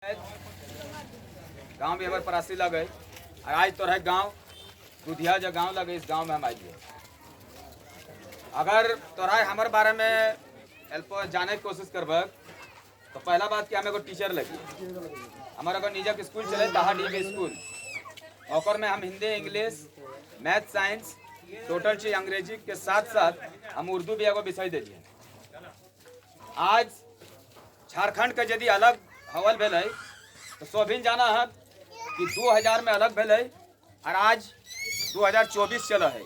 गांव में हमारे परासी लगे और आज तो रहे गांव दुधिया जो गांव लगे इस गांव में हम आइए। अगर तोरा हमारे बारे में अल्प जाने की कोशिश करब तो पहला बात कि हमें को टीचर लगी। हमारा को निजक स्कूल चले दहाड़ी स्कूल और में हम Hindi English math science total चीज अंग्रेजी के साथ साथ हम उर्दू भी एगो विषय दे दिए। आज झारखंड के यदि अलग हवल भेल तो सोभिन जाना है कि 2000 में अलग भेल और आज 2024 चल है।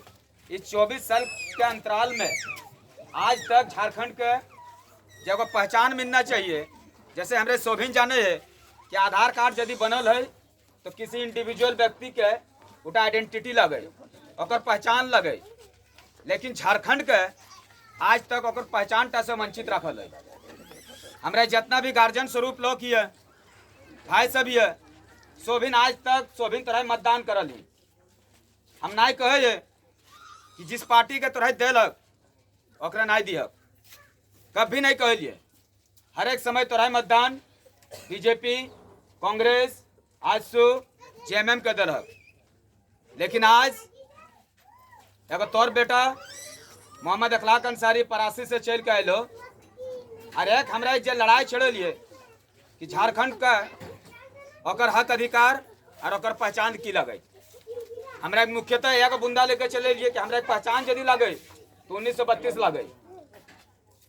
इस 24 साल के अंतराल में आज तक झारखंड के जब पहचान मिलना चाहिए। जैसे हमारे सोभिन जाने है कि आधार कार्ड यदि बनल है तो किसी इंडिविजुअल व्यक्ति के उटा आइडेंटिटी लगे और पहचान लगे, लेकिन झारखंड के आज तक और पहचान टा से वंचित रखल है। हमारे जितना भी गार्जियन स्वरूप लोग ही है भाई सब ही है सोभिन आज तक सोभिन तोरा मतदान करल ही। हम नहीं कहे कि जिस पार्टी के तोरा दिलक ओकरा नहीं दिहक, कभी नहीं कहलिए। हर एक समय तोरा मतदान बीजेपी कांग्रेस आजसू जेएमएम के दिलक, लेकिन आज एगो तोर बेटा मोहम्मद अखलाक अंसारी परासी से चल के आलो और एक हमरा जो लड़ाई छेड़लिए कि झारखंड का ओकर हक अधिकार और ओकर पहचान की लगे। हमरा मुख्यतः एक बुंदा लेके चले लिए कि हमरा पहचान यदि लगे तो 1932 लगे।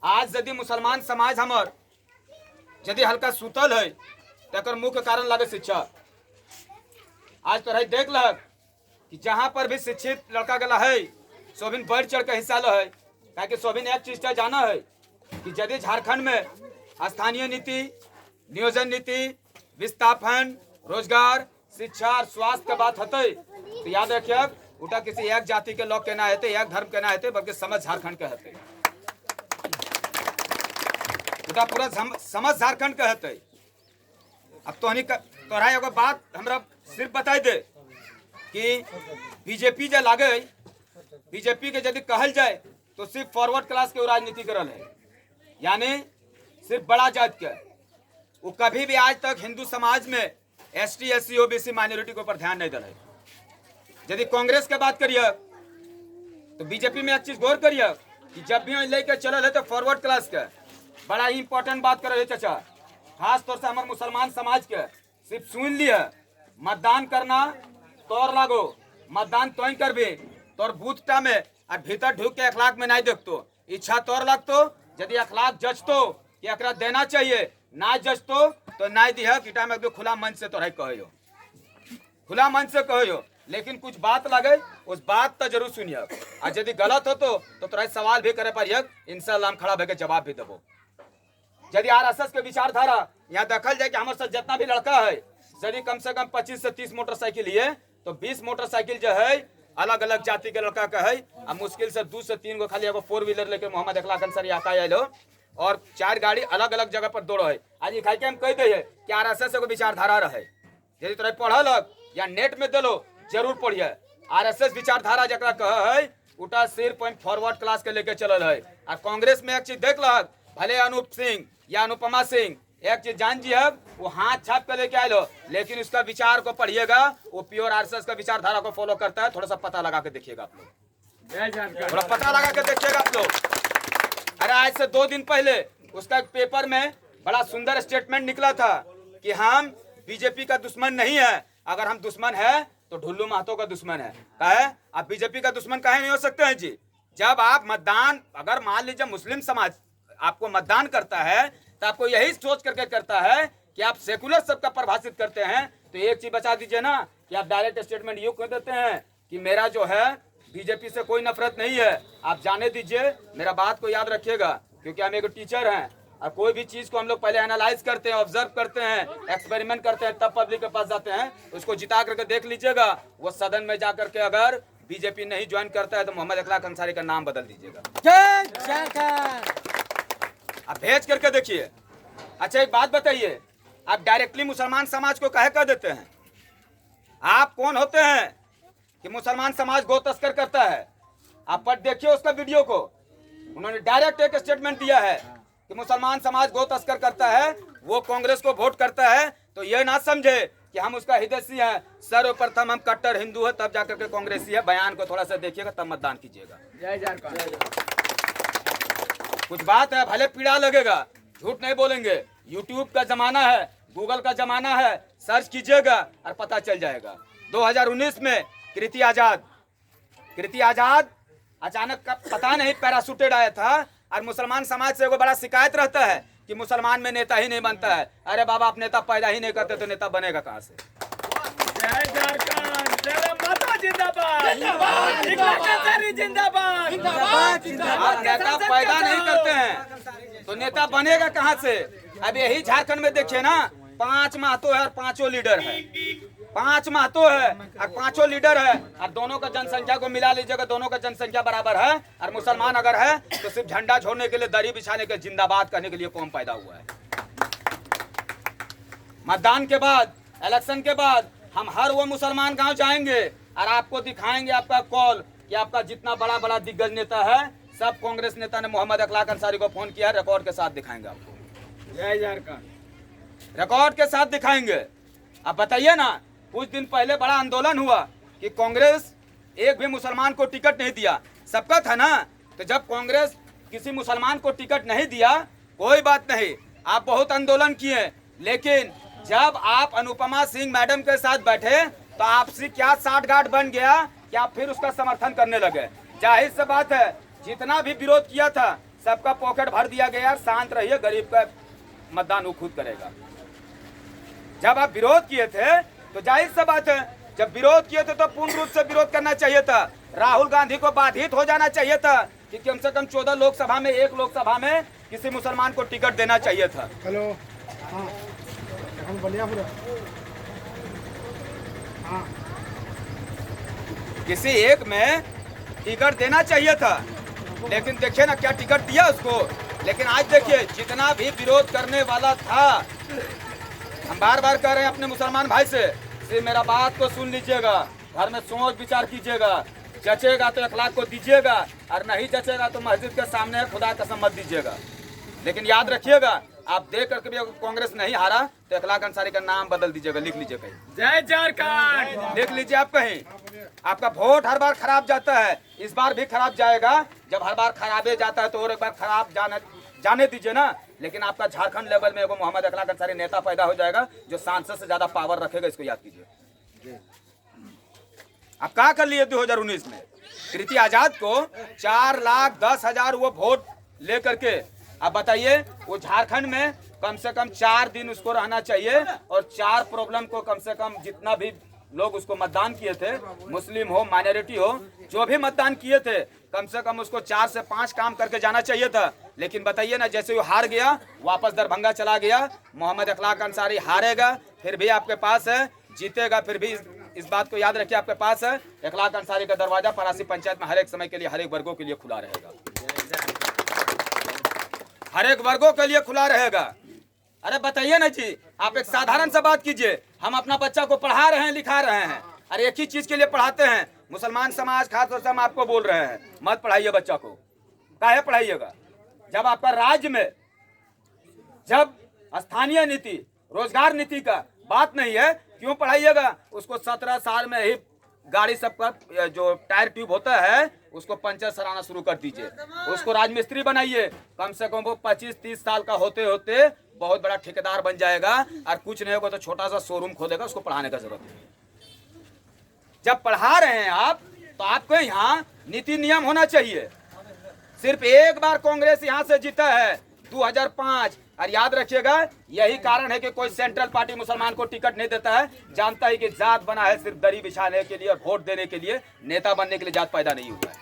आज यदि मुसलमान समाज हमर यदि हल्का सुतल है तो मुख्य कारण लगे शिक्षा। आज तो देख लग कि जहाँ पर भी शिक्षित लड़का गला है सोभिन बढ़ चढ़ के हिस्सा लो है, ताकि सोभिन एक चीज जाना है कि यदि झारखंड में स्थानीय नीति नियोजन नीति विस्थापन रोजगार शिक्षा और स्वास्थ्य के बात होते तो याद रखिए उटा किसी एक जाति के लोग के ना हेते एक धर्म के ना हेते बल्कि समझ झारखंड के हेते, उटा पूरा समझ झारखंड के हेते। अब तोहरा एगो बात हमरा सिर्फ बताई दे कि बीजेपी जो लागे बीजेपी के यदि कहल जाए तो सिर्फ फॉरवर्ड क्लास के राजनीति करल है, यानी सिर्फ बड़ा जात के। वो कभी भी आज तक हिंदू समाज में एसटी एससी ओबीसी माइनॉरिटी के ऊपर ध्यान नहीं दिला है। यदि कांग्रेस के बात करिए तो बीजेपी में एक चीज गौर करिए कि जब भी लेके चलल है तो फॉरवर्ड क्लास के बड़ा ही इंपॉर्टेंट बात करे चाचा, खास तौर से हमारे मुसलमान समाज के सिर्फ सुन लिया मतदान करना तोर लागो मतदान तो ही करबे तोर बूथ में और भीतर ढुक के अखलाक में नहीं देखतो इच्छा तोर लगतो। यदि अखलाक जचतो कि एकरा देना चाहिए ना जचतो तो नहीं दिह कीटा में खुला मन से तोरा कहो खुला मन से कहो, लेकिन कुछ बात लगे उस बात तो जरूर सुनिए और यदि गलत हो तो तोरा सवाल भी करे पारिए इंशाल्लाह हम खड़ा होकर जवाब भी देबो। यदि आरएसएस के विचारधारा यहाँ देखल जाए कि हमारे साथ जितना भी लड़का है यदि कम से कम 25 से 30 मोटरसाइकिल है तो 20 मोटरसाइकिल जो है अलग अलग जाति के लड़का का है। अब मुश्किल से 2 से 3 गो खाली एगो 4 व्हीलर लेकर मोहम्मद अखलाक अंसारी आता आलो और 4 गाड़ी अलग अलग जगह पर दौड़ो है। आज खाई के हम कह दे कि आरएसएस एगो विचारधारा रहे, यदि तोरा पढ़ल या नेट में दिलो जरूर पढ़िए। आरएसएस विचारधारा जरा कह है उटा सिर्फ फॉरवर्ड क्लास के लेके चलल है। और कांग्रेस में एक चीज देख लग भले अनूप सिंह या अनुपमा सिंह एक चीज जान जी है वो हाथ छाप कर लेके आए, लेकिन उसका विचार को पढ़िएगा वो प्योर आरएसएस का विचारधारा को फॉलो करता है। थोड़ा सा पता लगा के देखिएगा आप लोग, थोड़ा पता लगा के देखिएगा आप लोग। अरे आज से 2 दिन पहले उसका एक पेपर में बड़ा सुंदर स्टेटमेंट निकला था कि हम बीजेपी का दुश्मन नहीं है, अगर हम दुश्मन है तो ढुल्लू महतो का दुश्मन है। कहे आप बीजेपी का दुश्मन कहे नहीं हो सकते हैं जी। जब आप मतदान अगर मान लीजिए मुस्लिम समाज आपको मतदान करता है तो आपको यही सोच करके करता है कि आप सेकुलर सबका परिभाषित करते हैं, तो एक चीज बचा दीजिए ना कि आप डायरेक्ट स्टेटमेंट यूं कर देते हैं कि मेरा जो है बीजेपी से कोई नफरत नहीं है। आप जाने दीजिए, मेरा बात को याद रखिएगा क्योंकि हम एक टीचर हैं और कोई भी चीज को हम लोग पहले एनालाइज करते हैं, ऑब्जर्व करते हैं, एक्सपेरिमेंट करते हैं, तब पब्लिक के पास जाते हैं। उसको जिता करके देख लीजिएगा, वो सदन में जाकर के अगर बीजेपी नहीं ज्वाइन करता है तो मोहम्मद अखलाक अंसारी का नाम बदल दीजिएगा। आप भेज करके देखिए। अच्छा एक बात बताइए, आप डायरेक्टली मुसलमान समाज को कहे कर देते हैं? आप कौन होते हैं कि मुसलमान समाज गो तस्कर करता है? आप पर देखिए उसका वीडियो को, उन्होंने डायरेक्ट एक स्टेटमेंट दिया है कि मुसलमान समाज गो तस्कर करता है, वो कांग्रेस को वोट करता है तो ये ना समझे कि हम उसका हितैषी हैं। सर्वप्रथम हम कट्टर हिंदू है, तब जाकर के कांग्रेसी है। बयान को थोड़ा सा देखिएगा, तब मतदान कीजिएगा। जय झारखंड। कुछ बात है, भले पीड़ा लगेगा, झूठ नहीं बोलेंगे। यूट्यूब का जमाना है, गूगल का जमाना है, सर्च कीजिएगा और पता चल जाएगा। 2019 में कृति आजाद अचानक का पता नहीं पैराशूटेड आया था, और मुसलमान समाज से एगो बड़ा शिकायत रहता है कि मुसलमान में नेता ही नहीं बनता है। अरे बाबा, आप नेता पैदा ही नहीं करते तो नेता बनेगा कहाँ से? जय झारखंड, जय माता जिंदाबाद, जिंदाबाद, जिंदाबाद, आप नेता पैदा नहीं करते हैं तो नेता बनेगा कहाँ से? अब यही झारखंड में देखिए ना, 5 महतो है और 5 लीडर है। 5 महतो है और 5 लीडर है, और दोनों का जनसंख्या को मिला लीजिएगा, दोनों का जनसंख्या बराबर है। और मुसलमान अगर है तो सिर्फ झंडा छोड़ने के लिए, दरी बिछाने के, जिंदाबाद करने के लिए कौम पैदा हुआ है। मतदान के बाद, इलेक्शन के बाद हम हर वो मुसलमान गांव जाएंगे और आपको दिखाएंगे आपका कॉल कि आपका जितना बड़ा बड़ा दिग्गज नेता है, सब कांग्रेस नेता ने मोहम्मद अखलाक अंसारी को फोन किया है। रिकॉर्ड के साथ दिखाएंगे आपको। जय झारखंड। रिकॉर्ड के साथ दिखाएंगे। अब बताइए ना, कुछ दिन पहले बड़ा आंदोलन हुआ कि कांग्रेस एक भी मुसलमान को टिकट नहीं दिया। सबका था ना, तो जब कांग्रेस किसी मुसलमान को टिकट नहीं दिया, कोई बात नहीं, आप बहुत आंदोलन किए, लेकिन जब आप अनुपमा सिंह मैडम के साथ बैठे तो आपसे क्या साठगांठ बन गया कि आप फिर उसका समर्थन करने लगे। जाहिर सी बात है, जितना भी विरोध किया था सबका पॉकेट भर दिया गया। शांत रहिए, गरीब का मतदान वो खुद करेगा। जब आप विरोध किए थे तो जाहिर सी बात है, जब विरोध किए थे तो पूर्ण रूप से विरोध करना चाहिए था। राहुल गांधी को बाधित हो जाना चाहिए था कि कम से कम 14 लोकसभा में, एक लोकसभा में किसी मुसलमान को टिकट देना चाहिए था। हेलो, हाँ, हम बढ़िया पूरा, हाँ, किसी एक में टिकट देना चाहिए था, लेकिन देखिए ना क्या टिकट दिया उसको। लेकिन आज देखिए, जितना भी विरोध करने वाला था, हम बार बार कह रहे हैं अपने मुसलमान भाई से, सिर्फ मेरा बात को सुन लीजिएगा, घर में सोच विचार कीजिएगा। जचेगा तो अखलाक को दीजिएगा, और नहीं जचेगा तो मस्जिद के सामने खुदा कसम मत दीजिएगा। लेकिन याद रखिएगा, आप देख करके भी अगर कांग्रेस नहीं हारा तो अखलाक अंसारी का नाम बदल दीजिएगा, लिख लीजिए कहीं। जय झारखंड। लिख लीजिए आप कहीं। आपका वोट हर बार खराब जाता है, इस बार भी खराब जाएगा। जब हर बार खराबे जाता है तो और एक बार खराब जाने दीजिए ना। लेकिन आपका झारखंड लेवल में एगो मोहम्मद अखलाक अंसारी नेता पैदा हो जाएगा जो सांसद से ज्यादा पावर रखेगा, इसको याद कीजिए। आप क्या कर लिए 2019 में? कृति आजाद को 4,10,000 वो वोट लेकर के, अब बताइए, वो झारखंड में कम से कम 4 दिन उसको रहना चाहिए, और 4 प्रॉब्लम को कम से कम जितना भी लोग उसको मतदान किए थे, मुस्लिम हो, माइनॉरिटी हो, जो भी मतदान किए थे, कम से कम उसको 4 से 5 काम करके जाना चाहिए था। लेकिन बताइए ना, जैसे वो हार गया, वापस दरभंगा चला गया। मोहम्मद अखलाक अंसारी हारेगा फिर भी आपके पास है, जीतेगा फिर भी। इस बात को याद रखिए, आपके पास है। अखलाक अंसारी का दरवाजा परासी पंचायत में हर एक समय के लिए, हर एक वर्गों के लिए खुला रहेगा, हर एक वर्गों के लिए खुला रहेगा। अरे बताइए ना जी, आप एक साधारण सा बात कीजिए, हम अपना बच्चा को पढ़ा रहे हैं, लिखा रहे हैं, अरे एक ही चीज के लिए पढ़ाते हैं। मुसलमान समाज खासतौर से हम आपको बोल रहे हैं, मत पढ़ाइए बच्चा को। काहे पढ़ाइएगा? जब आपका राज्य में जब स्थानीय नीति, रोजगार नीति का बात नहीं है, क्यों पढ़ाइएगा उसको? 17 साल में ही गाड़ी सबका जो टायर ट्यूब होता है उसको पंचर सराना शुरू कर दीजिए, उसको राजमिस्त्री बनाइए। कम से कम वो 25-30 साल का होते होते बहुत बड़ा ठेकेदार बन जाएगा, और कुछ नहीं होगा तो छोटा सा शोरूम खोलेगा। उसको पढ़ाने का जरूरत नहीं। जब पढ़ा रहे हैं आप, तो आपको यहाँ नीति नियम होना चाहिए। सिर्फ एक बार कांग्रेस यहाँ से जीता है 2005, और याद रखिएगा, यही कारण है कि कोई सेंट्रल पार्टी मुसलमान को टिकट नहीं देता है। जानता है कि जात बना है सिर्फ दरी बिछाने के लिए और वोट देने के लिए, नेता बनने के लिए जात पैदा नहीं हुआ है।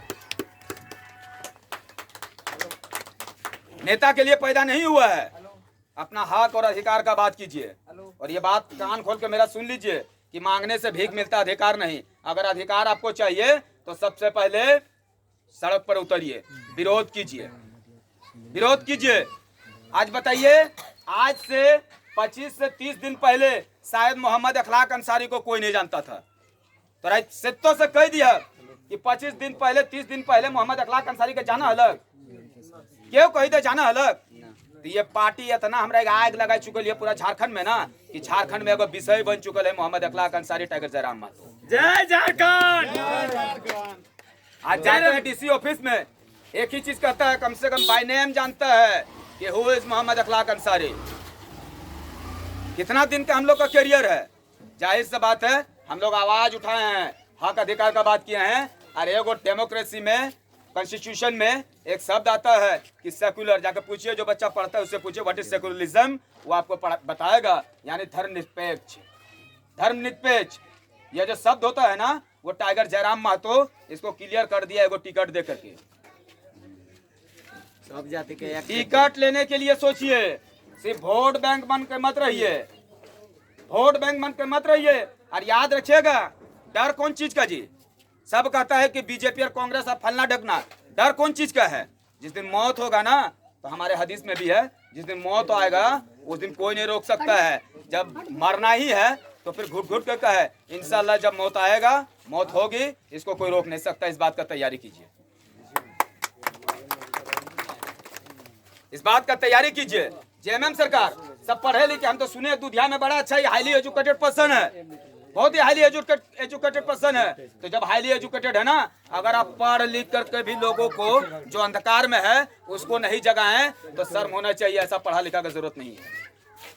नेता के लिए पैदा नहीं हुआ है। अपना हक और अधिकार का बात कीजिए, और ये बात कान खोल के मेरा सुन लीजिए कि मांगने से भीख मिलता, अधिकार नहीं। अगर अधिकार आपको चाहिए तो सबसे पहले सड़क पर उतरिए, विरोध कीजिए, विरोध कीजिए। आज बताइए, आज से 25 से 30 दिन पहले शायद मोहम्मद अखलाक अंसारी को कोई नहीं जानता था। तो सत्यों से कह दिया कि 25 दिन पहले, 30 दिन पहले मोहम्मद अखलाक अंसारी का जाना अलग, क्यों कही दे जाना अलग? तो ये पार्टी इतना हमरा एक आग लगा चुकल है पूरा झारखंड में ना कि झारखंड में एगो विषय बन चुकल है मोहम्मद अखलाक अंसारी टाइगर जयराम महतो। जय झारखंड। आज जाते हैं डीसी ऑफिस में, एक ही चीज कहता है, कम से कम बाय नेम जानता है कि हु इज मोहम्मद अखलाक अंसारी। कितना दिन का हम लोग का करियर है, जाहिर सी बात है हम लोग आवाज उठाए हैं, हक अधिकार का बात किए हैं। और एगो डेमोक्रेसी में, कॉन्स्टिट्यूशन में एक शब्द आता है कि सेकुलर। जाकर पूछिए, जो बच्चा पढ़ता है उससे पूछिए व्हाट इज सेकुलरिज्म, वो आपको बताएगा, यानी धर्मनिरपेक्ष। धर्मनिरपेक्ष ये जो शब्द होता है ना, वो टाइगर जयराम महतो इसको क्लियर कर दिया एगो टिकट दे करके। सब जाति के टिकट लेने के लिए सोचिए, सिर्फ वोट बैंक बन के मत रहिए, वोट बैंक बन के मत रहिए। और याद रखिएगा, डर कौन चीज का जी? सब कहता है कि बीजेपी और कांग्रेस और फलना ढकना, डर कौन चीज का है? जिस दिन मौत होगा ना, तो हमारे हदीस में भी है, जिस दिन मौत आएगा उस दिन कोई नहीं रोक सकता है। जब मरना ही है तो फिर घुट घुट कर है, इंशाल्लाह जब मौत आएगा, मौत होगी, इसको कोई रोक नहीं सकता। इस बात का तैयारी कीजिए, इस बात का तैयारी कीजिए। जेएमएम सरकार सब पढ़े लिखे, हम तो सुने दुधिया में बड़ा अच्छा हाईली एजुकेटेड पर्सन है, बहुत ही हाईली एजुकेटेड पर्सन है। तो जब हाईली एजुकेटेड है ना, अगर आप पढ़ लिख करके भी लोगों को जो अंधकार में है उसको नहीं जगाएं तो शर्म होना चाहिए। ऐसा पढ़ा लिखा का जरूरत नहीं है।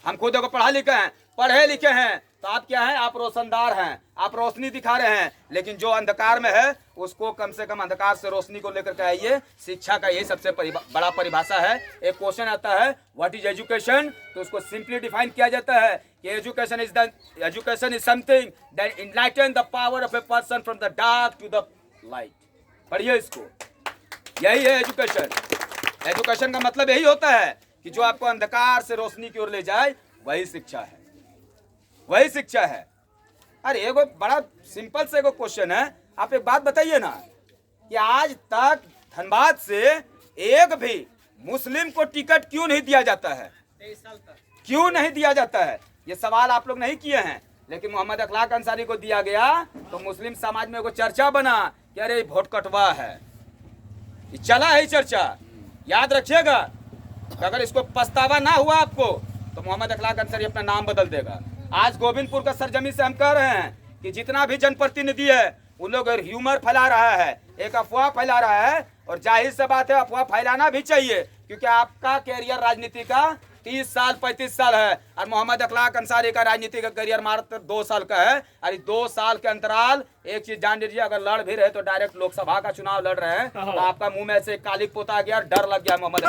हम खुद को पढ़ा लिखा है, पढ़े लिखे हैं, तो आप क्या हैं? आप रोशनदार हैं, आप रोशनी दिखा रहे हैं। लेकिन जो अंधकार में है उसको कम से कम अंधकार से रोशनी को लेकर के आइए। शिक्षा का यही सबसे बड़ा परिभाषा है। एक क्वेश्चन आता है व्हाट इज एजुकेशन, तो उसको सिंपली डिफाइन किया जाता है कि education is something that enlighten the power of a person from the dark to the light. पढ़िए इसको, यही है एजुकेशन। एजुकेशन का मतलब यही होता है कि जो आपको अंधकार से रोशनी की ओर ले जाए, वही शिक्षा है, वही शिक्षा है। अरे एगो बड़ा सिंपल से एगो क्वेश्चन है, आप एक बात बताइए ना कि आज तक धनबाद से एक भी मुस्लिम को टिकट क्यों नहीं दिया जाता है? 23 साल तक क्यों नहीं दिया जाता है? ये सवाल आप लोग नहीं किए हैं, लेकिन मोहम्मद अखलाक अंसारी को दिया गया तो मुस्लिम समाज में एगो चर्चा बना कि अरे वोट कटवा है। ये चला है चर्चा, याद रखिएगा। अगर इसको पछतावा ना हुआ आपको तो मोहम्मद अखलाक अंसारी अपना नाम बदल देगा। आज गोविंदपुर का सरजमी से हम कह रहे हैं कि जितना भी जनप्रतिनिधि है उन लोग ह्यूमर फैला रहा है, एक अफवाह फैला रहा है। और जाहिर सी बात है, अफवाह फैलाना भी चाहिए, क्योंकि आपका कैरियर राजनीति का 30 साल 35 साल है और मोहम्मद अखलाक अंसारी का राजनीति का करियर मात्र 2 साल का है। और 2 साल के अंतराल एक चीज जान लीजिए, अगर लड़ भी रहे तो डायरेक्ट लोकसभा का चुनाव लड़ रहे हैं, तो आपका मुंह में से कालिक पोता गया, डर लग गया मोहम्मद,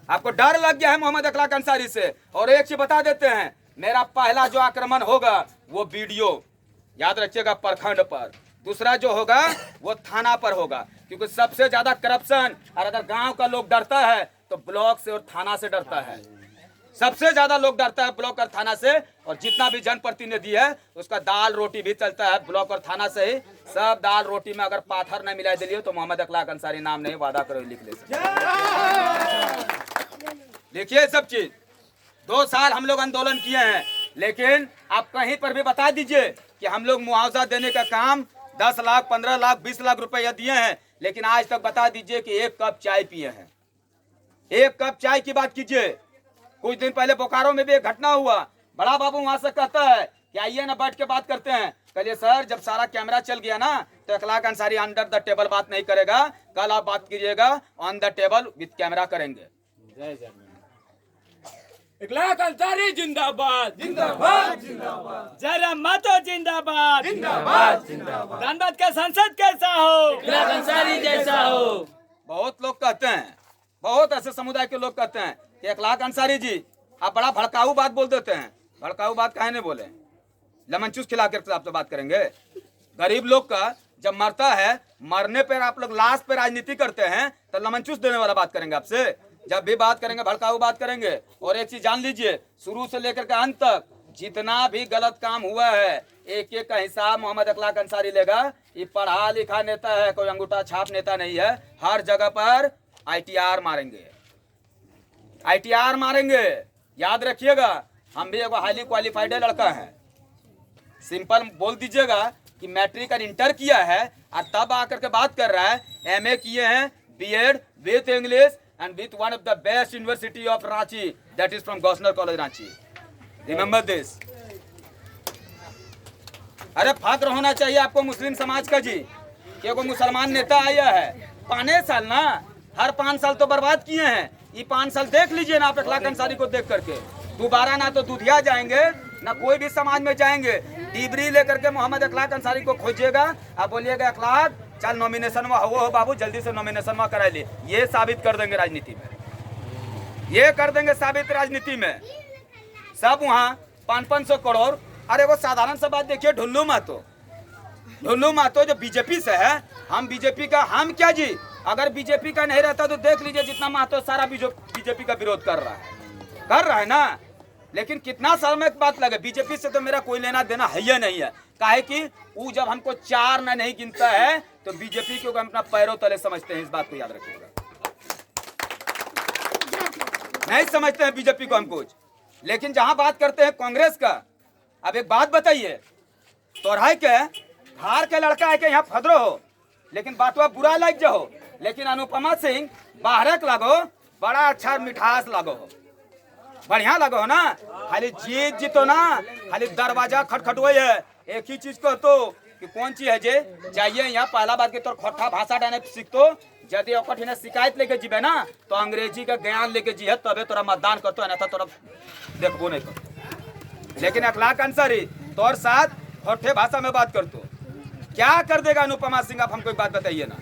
आपको डर लग गया है मोहम्मद अखलाक अंसारी से। और एक चीज बता देते हैं, मेरा पहला जो आक्रमण होगा वो वीडियो, याद रखिएगा, प्रखंड पर। दूसरा जो होगा वो थाना पर होगा, क्योंकि सबसे ज्यादा करप्शन, और अगर गांव का लोग डरता है तो ब्लॉक से और थाना से डरता है। सबसे ज्यादा लोग डरता है ब्लॉक और थाना से। और जितना भी जनप्रतिनिधि है उसका दाल रोटी भी चलता है ब्लॉक और थाना से ही। सब दाल रोटी में अगर पाथर न मिला दिलिए तो मोहम्मद अखलाक अंसारी नाम नहीं, वादा करो, लिख ले। देखिए सब चीज, 2 साल हम लोग आंदोलन किए हैं, लेकिन आप कहीं पर भी बता दीजिए कि हम लोग मुआवजा देने का काम 10 लाख 15 लाख 20 लाख रुपया दिए हैं, लेकिन आज तक बता दीजिए कि 1 कप चाय पिए हैं। 1 कप चाय की बात कीजिए। कुछ दिन पहले बोकारो में भी एक घटना हुआ, बड़ा बाबू वहां से कहता है कि आइए ना बैठ के बात करते हैं। कहिए सर, जब सारा कैमरा चल गया ना तो अखलाक अंसारी अंडर द टेबल बात नहीं करेगा, कल आप बात कीजिएगा on the table with camera करेंगे। अखलाक अंसारी जिंदाबाद, जिंदाबाद, जिंदाबाद। जयराम महतो जिंदाबाद, जिंदाबाद, जिंदाबाद। धनबाद का संसद कैसा हो? अखलाक अंसारी जैसा हो। बहुत लोग कहते हैं, बहुत ऐसे समुदाय के लोग कहते हैं कि अखलाक अंसारी जी आप बड़ा भड़काऊ बात बोल देते हैं। भड़काऊ बात काहे नहीं बोले? लेमन जूस खिला कर आप तो बात करेंगे। गरीब लोग का जब मरता है, मरने पर आप लोग लाश पे राजनीति करते हैं, तो लेमन जूस देने वाला बात करेंगे आपसे। जब भी बात करेंगे भड़काऊ बात करेंगे। और एक चीज जान लीजिए, शुरू से लेकर के अंत तक जितना भी गलत काम हुआ है, एक एक का हिसाब मोहम्मद अखलाक अंसारी लेगा। ये पढ़ा लिखा नेता है, कोई अंगूठा छाप नेता नहीं है। हर जगह पर ITR मारेंगे, ITR मारेंगे। याद रखिएगा, हम भी एक हाईली क्वालिफाइड लड़का है। सिंपल बोल दीजिएगा कि मैट्रिक और इंटर किया है और तब आकर के बात कर रहा है। MA किए हैं, B.Ed with English and with one of the best university of Ranchi, that is from Gosner College Ranchi. Remember this. अरे फख्र होना चाहिए आपको मुस्लिम समाज का जी कि एगो मुसलमान नेता आया है। 5 साल ना, हर 5 साल तो बर्बाद किए हैं। ये 5 साल देख लीजिए ना आप इखलाक अंसारी को देख करके, दोबारा ना तो दूधिया जाएंगे ना कोई भी समाज में जाएंगे। डिबरी लेकर के मोहम्मद इखलाक अंसारी को खोजिएगा, आप बोलिएगा इखलाक चल नॉमिनेशन में हो बाबू, जल्दी से नॉमिनेशन में करा लिए। ये साबित कर देंगे राजनीति में, ये कर देंगे साबित राजनीति में। सब वहाँ 500 करोड़। अरे वो साधारण सा बात देखिए, ढुल्लू महतो जो बीजेपी से है, हम बीजेपी का, हम क्या जी, अगर बीजेपी का नहीं रहता तो देख लीजिए जितना महतो सारा बीजेपी का विरोध कर रहा है ना। लेकिन कितना साल में एक बात लगे, बीजेपी से तो मेरा कोई लेना देना है ही नहीं है। काहे कि वो जब हमको 4 ना नहीं गिनता है तो बीजेपी को हम अपना पैरों तले समझते हैं। इस बात को याद रखिएगा, नहीं समझते हैं बीजेपी को हम कुछ। लेकिन जहां बात करते हैं कांग्रेस का, अब एक बात बताइए, तोरहाई के धार के लड़का है कि यहाँ फदरो हो, लेकिन बातवा बुरा लग जाओ, लेकिन अनुपमा सिंह बाहरक लगो, बड़ा अच्छा मिठास लगो हो, बढ़िया लगो हो ना। खाली जीतो ना, खाली दरवाजा खटखटोई है। एक ही चीज को तो कि कौन चीज है जे जाइए यहाँ पहला बार के तोर खोटा भाषा डाने सीखतो, यदि ओकर शिकायत लेके जीबे ना तो अंग्रेजी का ज्ञान लेके जी है, तबे तोरा मतदान करतो, अन्यथा तोरा देखबो नहीं करतो। लेकिन इखलाक अंसारी तोर साथ खोटे भाषा में बात करतो, क्या कर देगा अनुपमा सिंह? आप हमको एक बात बताइए ना।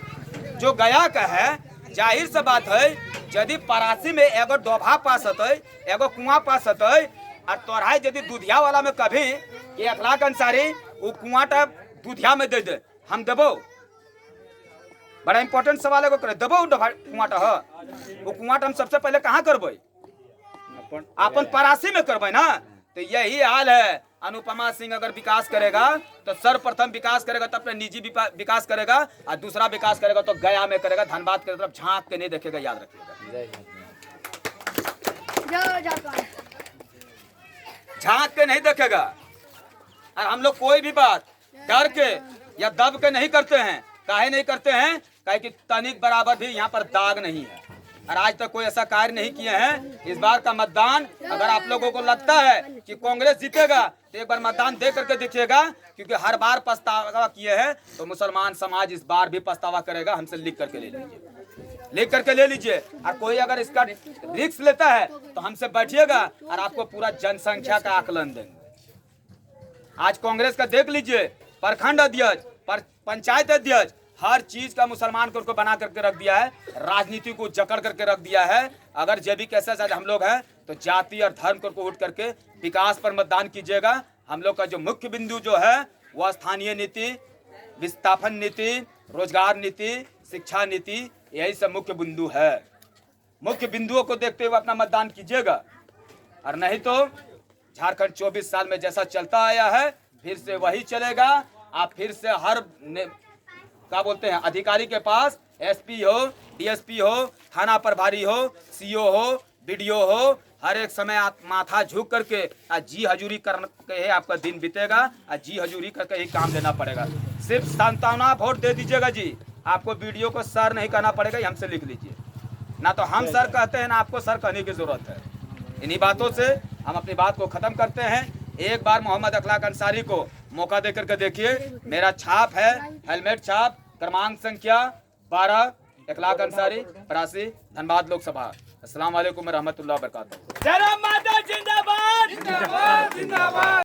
जो गया का है, जाहिर सा बात है, यदि 85 में एगो डोभा पास होते, एगो कुआं पास होते, और तोरहाई यदि दूधिया वाला में कभी ये इखलाक अंसारी वो कुआंटा दूधिया में दे दे, हम देबो? बड़ा इंपॉर्टेंट सवाल है, करे देबो कुआंटा है? वो कुआंटा हम सबसे पहले कहाँ करबे? अपन 85 में करबे ना। तो यही हाल है। अनुपमा सिंह अगर विकास करेगा तो सर्वप्रथम विकास करेगा तो अपने निजी विकास करेगा, और दूसरा विकास करेगा तो गया में करेगा। धनबाद की तरफ झांक के नहीं देखेगा, याद रखिएगा, झांक के नहीं देखेगा। और हम लोग कोई भी बात डर के या दब के नहीं करते हैं। काहे नहीं करते हैं? काहे कि तनिक बराबर भी यहाँ पर दाग नहीं है, और आज तक कोई ऐसा कार्य नहीं किए हैं। इस बार का मतदान अगर आप लोगों को लगता है कि कांग्रेस जीतेगा तो एक बार मतदान दे करके देखिएगा, क्योंकि हर बार पछतावा किए हैं तो मुसलमान समाज इस बार भी पछतावा करेगा। हमसे लिख करके ले लीजिए, लिख करके ले लीजिए। और कोई अगर इसका रिस्क लेता है तो हमसे बैठिएगा और आपको पूरा जनसंख्या का आकलन देंगे। आज कांग्रेस का देख लीजिए, प्रखंड अध्यक्ष, पंचायत अध्यक्ष, हर चीज का मुसलमान को बना करके रख दिया है, राजनीति को जकड़ करके रख दिया है। अगर जब भी कैसे साथ हम लोग हैं तो जाति और धर्म को उठ करके विकास पर मतदान कीजिएगा। हम लोग का जो मुख्य बिंदु जो है वह स्थानीय नीति, विस्थापन नीति, रोजगार नीति, शिक्षा नीति, यही सब मुख्य बिंदु है। मुख्य बिंदुओं को देखते हुए अपना मतदान कीजिएगा, और नहीं तो झारखंड 24 साल में जैसा चलता आया है फिर से वही चलेगा। आप फिर से हर क्या बोलते हैं अधिकारी के पास, एसपी हो, डीएसपी हो, थाना प्रभारी हो, सीओ हो, बीडीओ हो, हर एक समय आप माथा झुक करके जी हजूरी करके आपका दिन बीतेगा, जी हजूरी करके ही काम लेना पड़ेगा। सिर्फ सांत्वना वोट दे दीजिएगा जी, आपको वीडियो को सर नहीं कहना पड़ेगा, हमसे लिख लीजिए ना। तो हम सर कहते हैं ना आपको सर कहने की जरूरत है। इन्हीं बातों से हम अपनी बात को खत्म करते हैं। एक बार मोहम्मद इखलाक अंसारी को मौका दे करके देखिए। मेरा छाप है, हेलमेट छाप, क्रमांक संख्या 12, इखलाक अंसारी, परासी, धनबाद लोकसभा। अस्सलाम वालेकुम रहमतुल्लाह बरकातहू। जरा माता जिंदाबाद, जिंदाबाद, जिंदाबाद।